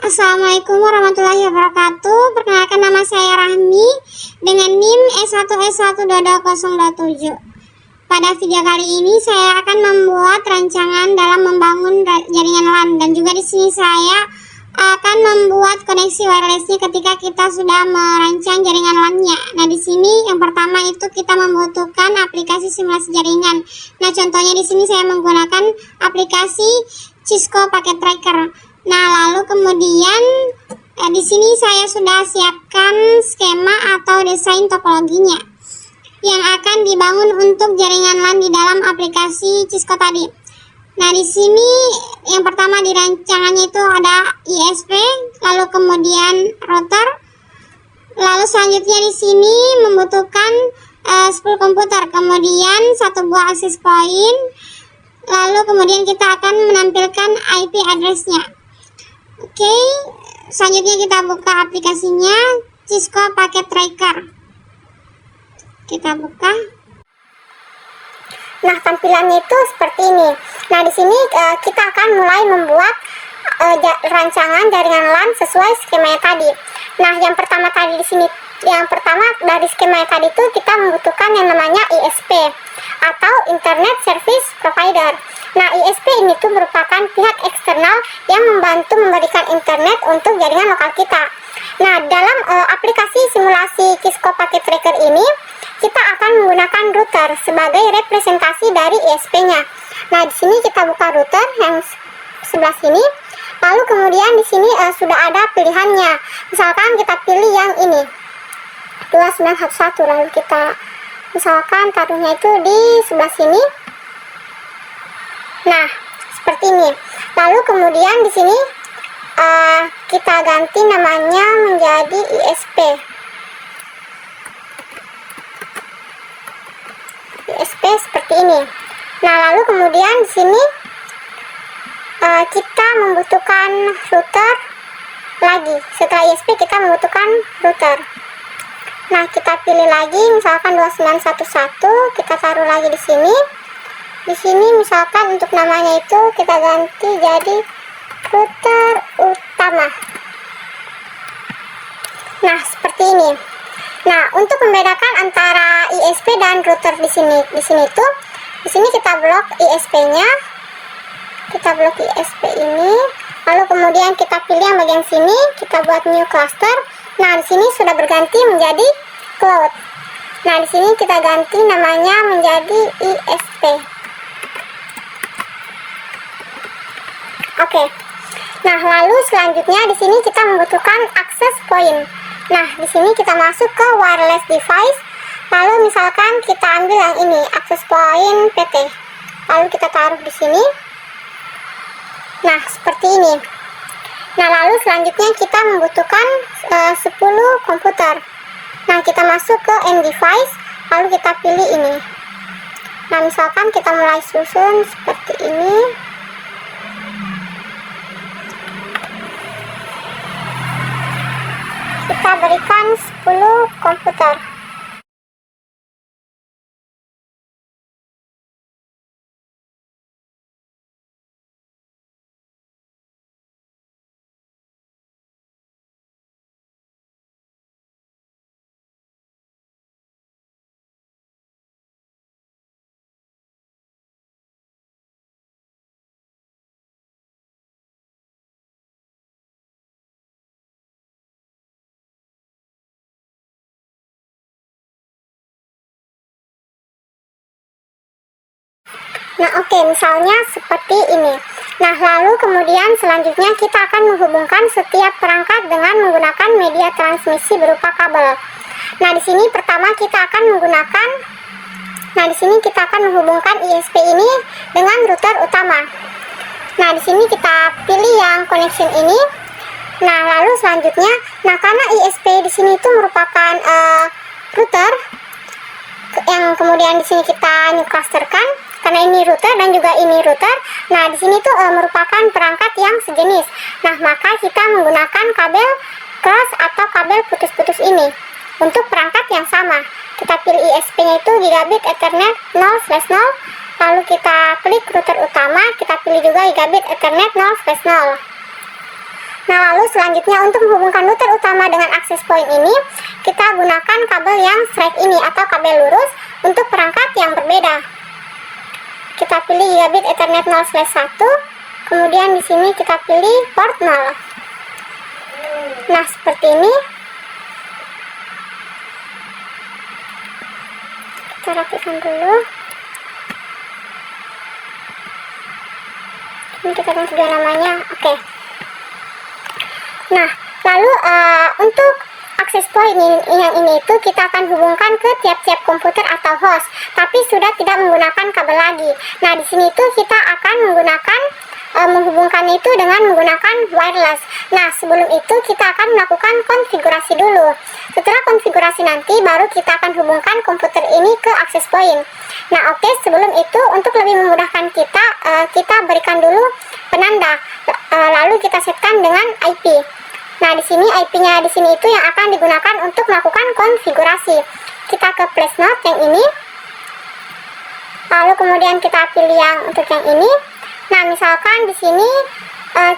Assalamualaikum warahmatullahi wabarakatuh. Perkenalkan, nama saya Rahmi dengan NIM S1S1220027. Pada video kali ini saya akan membuat rancangan dalam membangun jaringan LAN, dan juga di sini saya akan membuat koneksi wirelessnya ketika kita sudah merancang jaringan LAN-nya. Nah, di sini yang pertama itu kita membutuhkan aplikasi simulasi jaringan. Nah, contohnya di sini saya menggunakan aplikasi Cisco Packet Tracker. Nah, lalu kemudian di sini saya sudah siapkan skema atau desain topologinya yang akan dibangun untuk jaringan LAN di dalam aplikasi Cisco tadi. Nah, di sini yang pertama di rancangannya itu ada ISP, lalu kemudian router, lalu selanjutnya di sini membutuhkan 10 komputer, kemudian satu buah access point, lalu kemudian kita akan menampilkan IP address-nya. Oke, selanjutnya kita buka aplikasinya Cisco Packet Tracker. Kita buka. Nah, tampilannya itu seperti ini. Nah, di sini kita akan mulai membuat rancangan jaringan LAN sesuai skemanya tadi. Nah, yang pertama dari skema tadi itu kita membutuhkan yang namanya ISP atau Internet Service Provider. Nah, ISP ini tuh merupakan pihak eksternal yang membantu memberikan internet untuk jaringan lokal kita. Nah, dalam aplikasi simulasi Cisco Packet Tracker ini, kita akan menggunakan router sebagai representasi dari ISP-nya. Nah, di sini kita buka router yang sebelah sini. Lalu kemudian di sini sudah ada pilihannya. Misalkan kita pilih yang ini 2911, lalu kita misalkan taruhnya itu di sebelah sini. Nah, seperti ini. Lalu kemudian di sini kita ganti namanya menjadi ISP. ISP seperti ini. Nah, lalu kemudian di sini kita membutuhkan router lagi. Setelah ISP kita membutuhkan router. Nah, kita pilih lagi misalkan 2911, kita taruh lagi di sini. Di sini misalkan untuk namanya itu kita ganti jadi router utama. Nah, seperti ini. Nah, untuk membedakan antara ISP dan router di sini kita blok ISP-nya. Kita blok ISP ini. Lalu kemudian kita pilih yang bagian sini, kita buat new cluster. Nah, di sini sudah berganti menjadi cloud. Nah, di sini kita ganti namanya menjadi ISP. Oke. Nah, lalu selanjutnya di sini kita membutuhkan access point. Nah, di sini kita masuk ke wireless device. Lalu misalkan kita ambil yang ini, access point PT. Lalu kita taruh di sini. Nah, seperti ini. Nah, lalu selanjutnya kita membutuhkan 10 komputer. Nah, kita masuk ke end device, lalu kita pilih ini. Nah, misalkan kita mulai susun seperti ini. Kita berikan 10 komputer. Nah, oke, misalnya seperti ini. Nah, lalu kemudian selanjutnya kita akan menghubungkan setiap perangkat dengan menggunakan media transmisi berupa kabel. Nah, di sini pertama kita akan menghubungkan ISP ini dengan router utama. Nah, di sini kita pilih yang connection ini. Nah, lalu selanjutnya, karena ISP di sini itu merupakan router yang kemudian di sini kita new clusterkan. Karena ini router dan juga ini router. Nah, di sini tuh merupakan perangkat yang sejenis. Nah, maka kita menggunakan kabel cross atau kabel putus-putus ini untuk perangkat yang sama. Kita pilih ISP-nya itu Gigabit Ethernet 0/0. Lalu kita klik router utama, kita pilih juga Gigabit Ethernet 0/0. Nah, lalu selanjutnya untuk menghubungkan router utama dengan access point ini, kita gunakan kabel yang straight ini atau kabel lurus untuk perangkat yang berbeda. Kita pilih gigabit Ethernet 0/1, kemudian di sini kita pilih port 0. Nah, seperti ini. Kita rapikan dulu. Ini kita ganti juga namanya. Oke. Nah, lalu untuk access point yang ini itu kita akan hubungkan ke tiap-tiap komputer atau host, tapi sudah tidak menggunakan kabel lagi. Nah, di sini itu kita akan menggunakan menghubungkan itu dengan menggunakan wireless. Nah, sebelum itu kita akan melakukan konfigurasi dulu. Setelah konfigurasi nanti baru kita akan hubungkan komputer ini ke access point. Nah, oke, sebelum itu untuk lebih memudahkan kita, kita berikan dulu penanda, lalu kita setkan dengan IP. Nah, di sini IP-nya di sini itu yang akan digunakan untuk melakukan konfigurasi. Kita ke place node yang ini. Lalu kemudian kita pilih yang untuk yang ini. Nah, misalkan di sini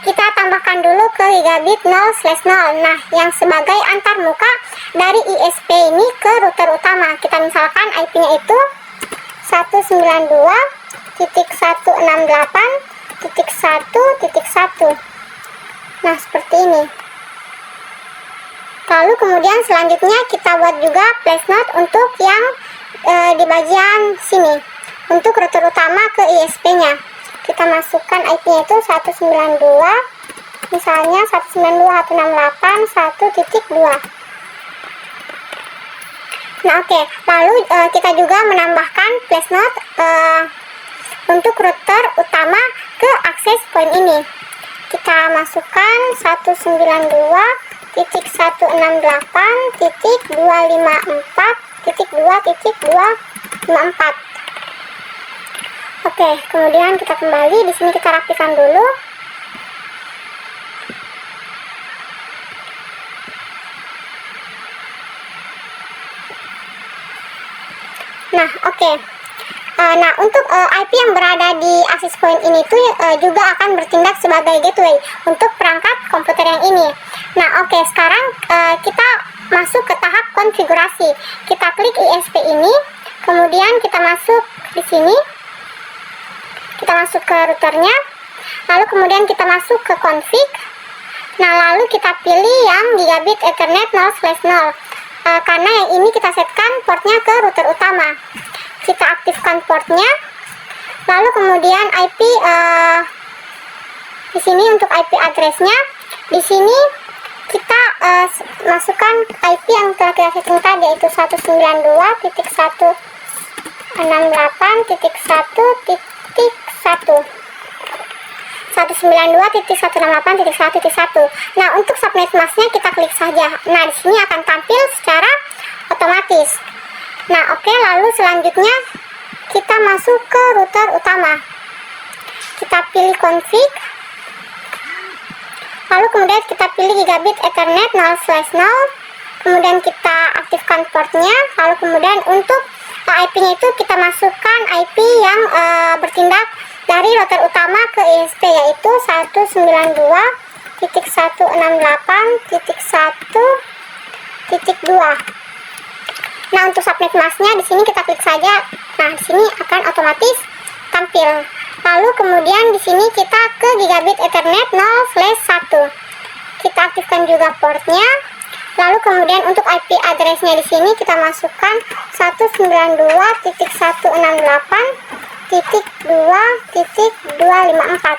kita tambahkan dulu ke gigabit 0/0. Nah, yang sebagai antarmuka dari ISP ini ke router utama. Kita misalkan IP-nya itu 192.168.1.1. Nah, seperti ini. Lalu kemudian selanjutnya kita buat juga place node untuk yang di bagian sini, untuk router utama ke ISP-nya. Kita masukkan IP-nya itu 192, misalnya 192.168.1.2. Nah, oke. Lalu kita juga menambahkan place node untuk router utama ke access point ini. Kita masukkan 192.168.254.2.254. Oke, kemudian kita kembali. Di sini kita rapikan dulu. Nah, oke. Nah, untuk IP yang berada di access point ini tuh juga akan bertindak sebagai gateway untuk perangkat komputer yang ini. Nah, oke, sekarang kita masuk ke tahap konfigurasi. Kita klik ISP ini, kemudian kita masuk di sini. Kita masuk ke routernya, lalu kemudian kita masuk ke config. Nah, lalu kita pilih yang gigabit Ethernet 0/0, karena yang ini kita setkan portnya ke router utama. Kita aktifkan portnya, lalu kemudian IP di sini untuk IP addressnya. Di sini kita masukkan IP yang telah kita setting tadi, yaitu 192.168.1.1. 192.168.1.1. Nah, untuk subnet masknya kita klik saja. Nah, di sini akan tampil secara otomatis. Nah, oke, lalu selanjutnya kita masuk ke router utama. Kita pilih config. Lalu kemudian kita pilih gigabit Ethernet 0/0. Kemudian kita aktifkan portnya. Lalu kemudian untuk IP-nya itu kita masukkan IP yang bertindak dari router utama ke ISP, yaitu 192.168.1.2. Nah, untuk subnet masknya di sini kita klik saja. Nah, di sini akan otomatis tampil. Lalu kemudian di sini kita ke gigabit Ethernet 0/1. Kita aktifkan juga portnya. Lalu kemudian untuk IP addressnya di sini kita masukkan 192.168.2.254.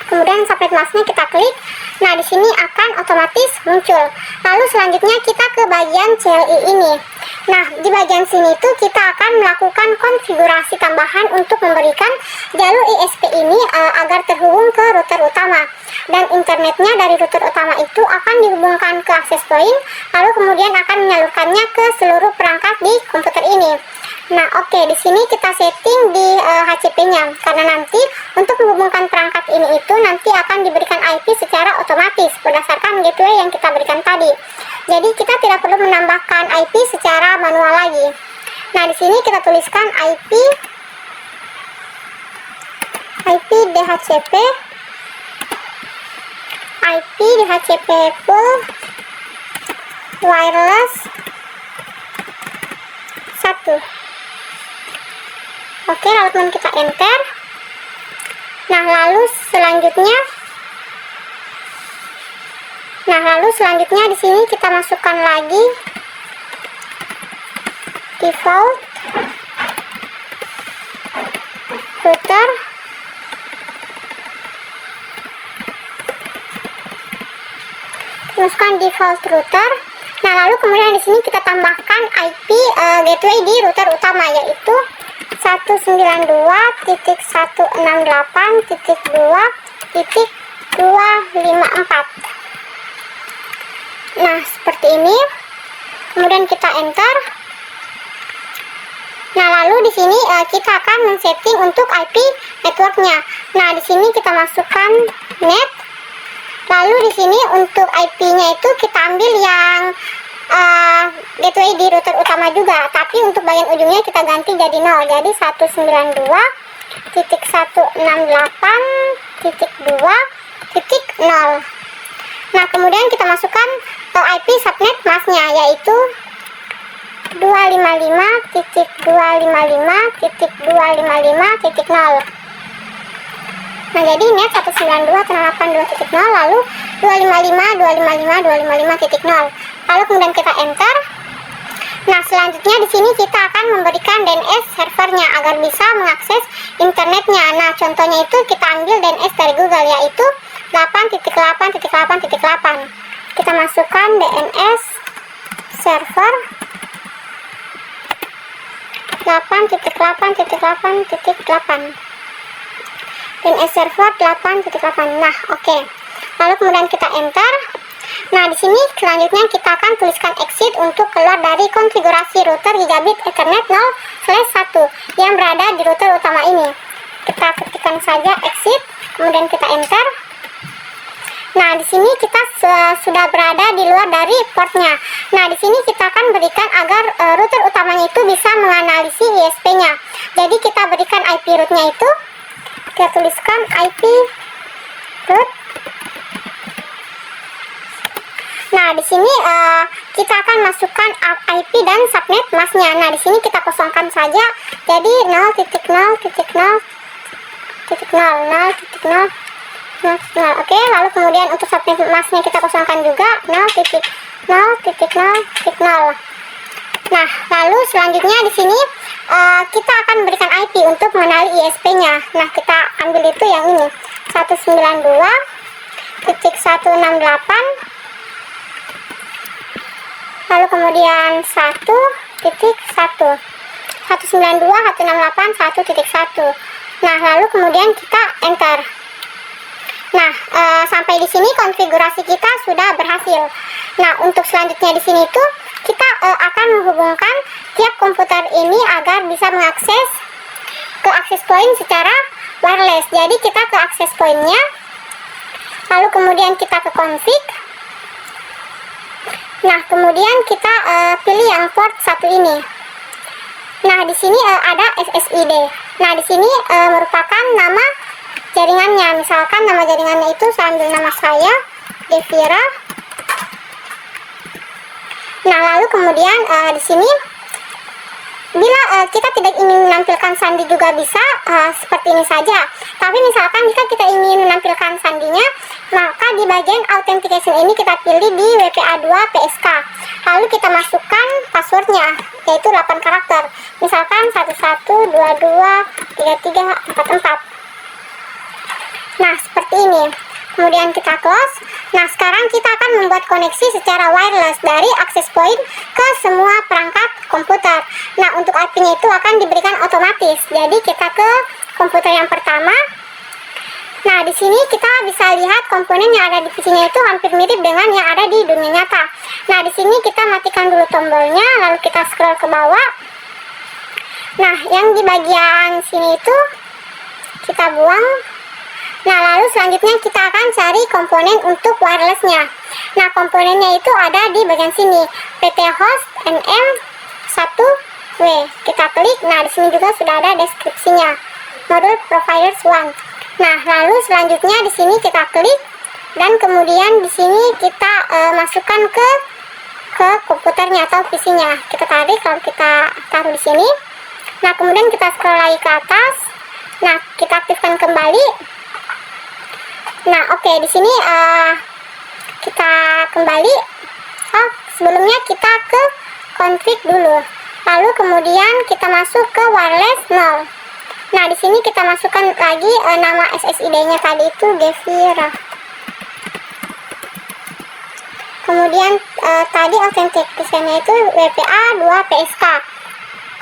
Kemudian subnet masknya kita klik. Nah, di sini akan otomatis muncul. Lalu selanjutnya kita ke bagian CLI ini. Nah, di bagian sini tuh kita akan melakukan konfigurasi tambahan untuk memberikan jalur ISP ini agar terhubung ke router utama. Dan internetnya dari router utama itu akan dihubungkan ke access point, lalu kemudian akan menyalurkannya ke seluruh perangkat di komputer ini. Nah, oke, di sini kita setting di HCP-nya, karena nanti untuk menghubungkan perangkat ini itu nanti akan diberikan IP secara otomatis berdasarkan gateway yang kita berikan tadi. Jadi kita tidak perlu menambahkan IP secara manual lagi. Nah, di sini kita tuliskan IP DHCP IP DHCP full wireless 1. Oke, lalu kemudian kita enter. Nah, lalu selanjutnya di sini kita masukkan lagi default router. Masukkan default router. Nah, lalu kemudian di sini kita tambahkan IP gateway di router utama, yaitu 192.168.2.254. Nah, seperti ini. Kemudian kita enter. Nah, lalu di sini kita akan men-setting untuk IP networknya. Nah, di sini kita masukkan net. Lalu di sini untuk IP-nya itu kita ambil yang gateway di router utama juga, tapi untuk bagian ujungnya kita ganti jadi 0, jadi 192.168.2.0. Nah, kemudian kita masukkan IP subnet masknya, yaitu 255.255.255.0. Nah, jadi net 192.168.2.0, lalu 255.255.255.0. Lalu kemudian kita enter. Nah, selanjutnya di sini kita akan memberikan DNS servernya agar bisa mengakses internetnya. Nah, contohnya itu kita ambil DNS dari Google, yaitu 8.8.8.8. Kita masukkan DNS server 8.8.8.8. DNS server 8.8. Nah, oke. Lalu kemudian kita enter. Nah, di sini selanjutnya kita akan tuliskan exit untuk keluar dari konfigurasi router gigabit Ethernet 0/1 yang berada di router utama ini. Kita ketikkan saja exit, kemudian kita enter. Nah, di sini kita sudah berada di luar dari portnya. Nah, di sini kita akan berikan agar router utamanya itu bisa menganalisis ISP-nya. Jadi kita berikan IP root-nya itu, kita tuliskan IP root. Nah, di sini kita akan masukkan IP dan subnet masknya. Nah, di sini kita kosongkan saja. Jadi 0.0.0.0.0. Oke, lalu kemudian untuk subnet masknya kita kosongkan juga 0.0.0.0. Nah, lalu selanjutnya di sini kita akan berikan IP untuk mengenali ISP-nya. Nah, kita ambil itu yang ini, 192.168. Lalu kemudian 1.1. 192.168.1.1. Nah, lalu kemudian kita enter. Nah, sampai di sini konfigurasi kita sudah berhasil. Nah, untuk selanjutnya di sini itu kita akan menghubungkan tiap komputer ini agar bisa mengakses ke access point secara wireless. Jadi kita ke access point-nya, lalu kemudian kita ke config. Nah, kemudian kita pilih yang port 1 ini. Nah, di sini ada SSID. Nah, di sini merupakan nama jaringannya. Misalkan nama jaringannya itu saya ambil nama saya, Devira. Nah, lalu kemudian di sini bila kita tidak ingin menampilkan sandi juga bisa seperti ini saja. Tapi misalkan jika kita ingin menampilkan sandinya, maka di bagian authentication ini kita pilih di WPA2 PSK. Lalu kita masukkan passwordnya, yaitu 8 karakter. Misalkan 11223344. Nah, seperti ini. Kemudian kita close. Nah, sekarang kita akan membuat koneksi secara wireless dari access point ke semua perangkat komputer. Nah, untuk IP-nya itu akan diberikan otomatis. Jadi kita ke komputer yang pertama. Nah, di sini kita bisa lihat komponen yang ada di PC-nya itu hampir mirip dengan yang ada di dunia nyata. Nah, di sini kita matikan dulu tombolnya, lalu kita scroll ke bawah. Nah, yang di bagian sini itu kita buang. Nah, lalu selanjutnya kita akan cari komponen untuk wirelessnya. Nah, komponennya itu ada di bagian sini, PT host NM1W. Kita klik. Nah, di sini juga sudah ada deskripsinya, modul providers 1. Nah, lalu selanjutnya di sini kita klik. dan kemudian di sini kita masukkan ke komputernya atau PC-nya. Kita tarik lalu kita taruh di sini. Nah, kemudian kita scroll lagi ke atas. Nah, kita aktifkan kembali. Nah, oke, di sini kita kembali. Oh, sebelumnya kita ke config dulu. Lalu kemudian kita masuk ke wireless 0. Nah, di sini kita masukkan lagi nama SSID-nya tadi itu Gevira. Kemudian tadi authentication-nya itu WPA 2 PSK.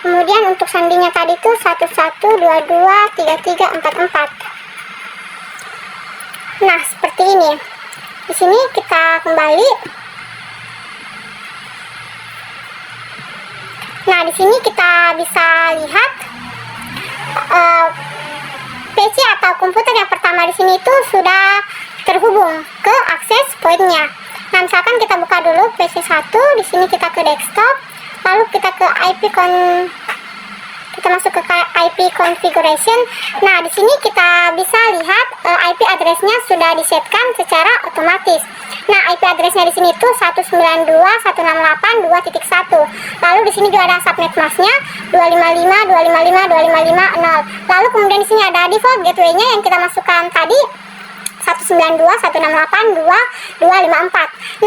Kemudian untuk sandinya tadi itu 11223344. Nah, seperti ini. Di sini kita kembali. Nah, di sini kita bisa lihat PC atau komputer yang pertama di sini itu sudah terhubung ke access point-nya. Nah, misalkan kita buka dulu PC 1, di sini kita ke desktop, lalu kita ke kita masuk ke IP configuration. Nah, di sini kita bisa lihat IP address-nya sudah disetkan secara otomatis. Nah, IP address-nya di sini tuh 192.168.2.1. Lalu di sini juga ada subnet mask-nya 255.255.255.0. Lalu kemudian di sini ada default gateway-nya yang kita masukkan tadi 192.168.2.254.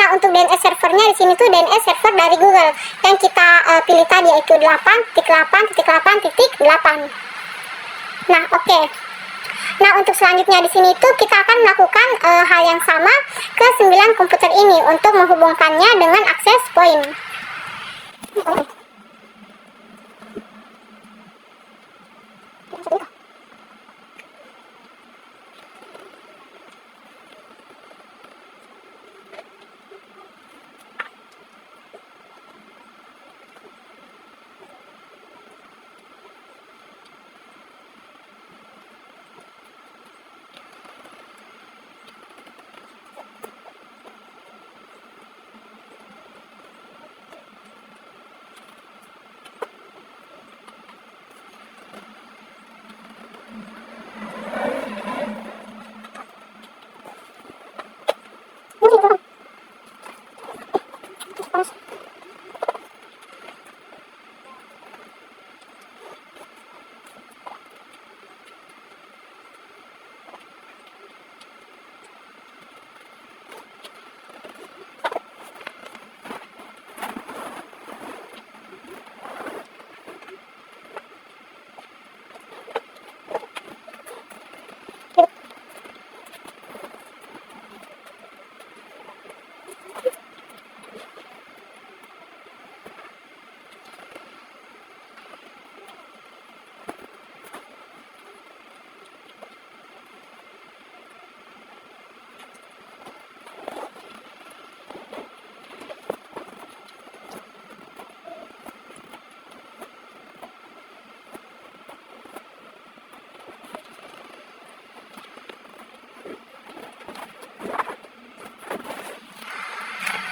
Nah, untuk DNS servernya di sini tuh DNS server dari Google yang kita pilih tadi yaitu 8.8.8.8. Nah, oke. Nah, untuk selanjutnya di sini tuh kita akan melakukan hal yang sama ke 9 komputer ini untuk menghubungkannya dengan access point.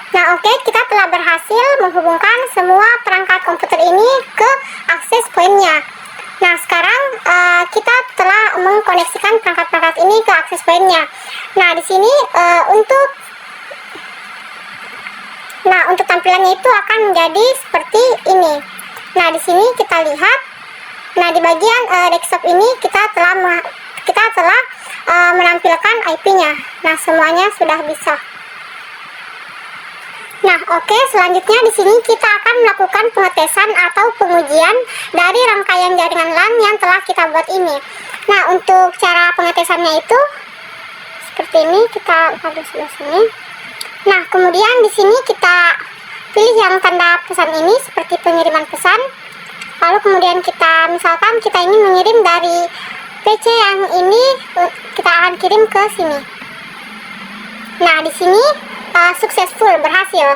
Nah, oke, kita telah berhasil menghubungkan semua perangkat komputer ini ke access point-nya. Nah, sekarang kita telah mengkoneksikan perangkat-perangkat ini ke access point-nya. Nah, di sini untuk tampilannya itu akan menjadi seperti ini. Nah, di sini kita lihat. Nah, di bagian desktop ini kita telah menampilkan IP-nya. Nah, semuanya sudah bisa. Nah, oke, selanjutnya di sini kita akan melakukan pengetesan atau pengujian dari rangkaian jaringan LAN yang telah kita buat ini. Nah, untuk cara pengetesannya itu seperti ini, kita ada sebelah sini. Nah, kemudian di sini kita pilih yang tanda pesan ini seperti pengiriman pesan. Lalu kemudian misalkan kita ingin mengirim dari PC yang ini, kita akan kirim ke sini. Nah, di sini successful, berhasil.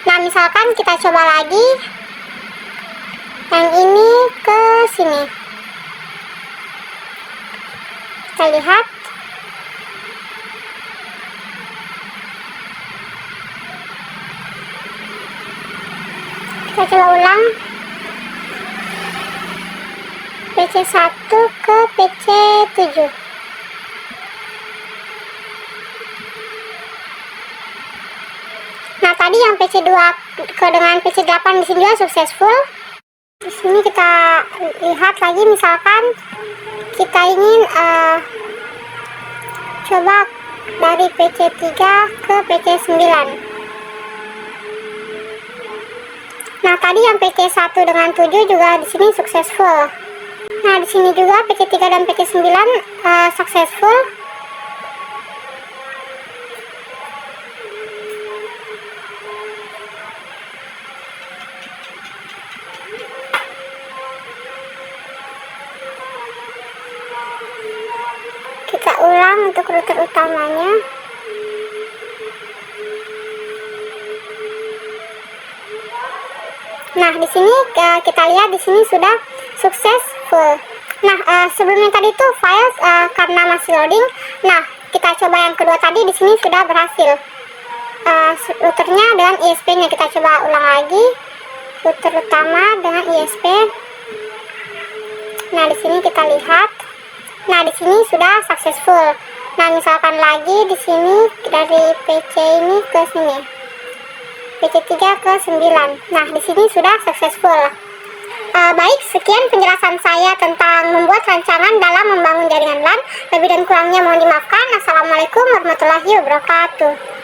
Nah, misalkan kita coba lagi yang ini ke sini. Kita lihat. Kita coba ulang. PC 1 ke PC 7. tadi yang PC2 dengan PC8 di sini juga successful. Di sini kita lihat lagi, misalkan kita ingin coba dari PC3 ke PC9. Nah, tadi yang PC1 dengan 7 juga di sini successful. Nah, di sini juga PC3 dan PC9 successful. Kita ulang untuk router utamanya. Nah, di sini kita lihat di sini sudah successful. Nah, sebelum yang tadi itu file karena masih loading. Nah, kita coba yang kedua tadi, di sini sudah berhasil. Routernya dengan ISP-nya kita coba ulang lagi. Router utama dengan ISP. Nah, di sini kita lihat. Nah, di sini sudah successful. Nah, misalkan lagi di sini dari PC ini ke sini. PC3 ke 9. Nah, di sini sudah successful. Baik, sekian penjelasan saya tentang membuat rancangan dalam membangun jaringan LAN. Lebih dan kurangnya mohon dimaafkan. Assalamualaikum warahmatullahi wabarakatuh.